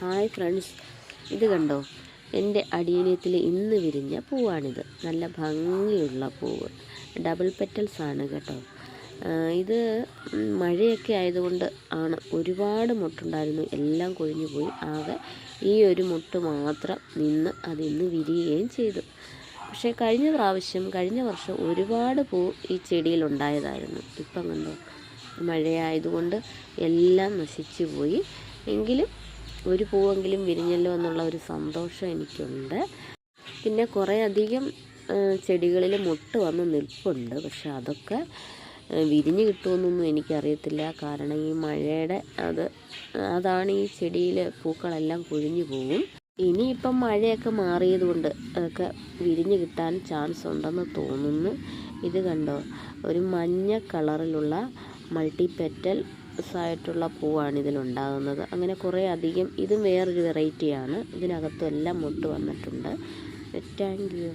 Hi friends, ഇത് കണ്ടോ? എൻ്റെ അടിയനത്തിൽ ഇന്ന് വിരിഞ്ഞ പൂവാണിത്. നല്ല ഭംഗിയുള്ള പൂവ്, ഡബിൾ പെറ്റൽസ് ആണ് കേട്ടോ. ഇത് മഴയൊക്കെ ആയതുകൊണ്ട് ആണ്. ഒരുപാട് മുട്ടുണ്ടായിരുന്നു, എല്ലാം കൊഴിഞ്ഞു പോയി. ആകെ ഈ ഒരു മുട്ട് മാത്രം നിന്ന് അതിന്ന് വിരിയുകയും ചെയ്തു. പക്ഷേ കഴിഞ്ഞ വർഷം ഒരുപാട് പൂ ഈ ചെടിയിലുണ്ടായതായിരുന്നു. ഇപ്പം കണ്ടോ, മഴയായതുകൊണ്ട് എല്ലാം നശിച്ചു പോയി. എങ്കിലും ഒരു പൂവെങ്കിലും വിരിഞ്ഞല്ലോ എന്നുള്ള ഒരു സന്തോഷം എനിക്കുണ്ട്. പിന്നെ കുറേ അധികം ചെടികളിൽ മുട്ട് വന്ന് നിൽപ്പുണ്ട്. പക്ഷെ അതൊക്കെ വിരിഞ്ഞ് കിട്ടുമെന്നൊന്നും എനിക്കറിയത്തില്ല. കാരണം ഈ മഴയുടെ അതാണ് ഈ ചെടിയിലെ പൂക്കളെല്ലാം കൊഴിഞ്ഞു പോകും. ഇനിയിപ്പം മഴയൊക്കെ മാറിയതുകൊണ്ട് ഒക്കെ വിരിഞ്ഞ് കിട്ടാൻ ചാൻസ് ഉണ്ടെന്ന് തോന്നുന്നു. ഇത് കണ്ടോ, ഒരു മഞ്ഞ കളറിലുള്ള മൾട്ടി പെറ്റൽ ആയിട്ടുള്ള പൂവാണ് ഇതിലുണ്ടാകുന്നത്. അങ്ങനെ കുറേ അധികം, ഇതും വേറൊരു വെറൈറ്റിയാണ്. ഇതിനകത്തും എല്ലാം മുട്ട് വന്നിട്ടുണ്ട്. Thank you.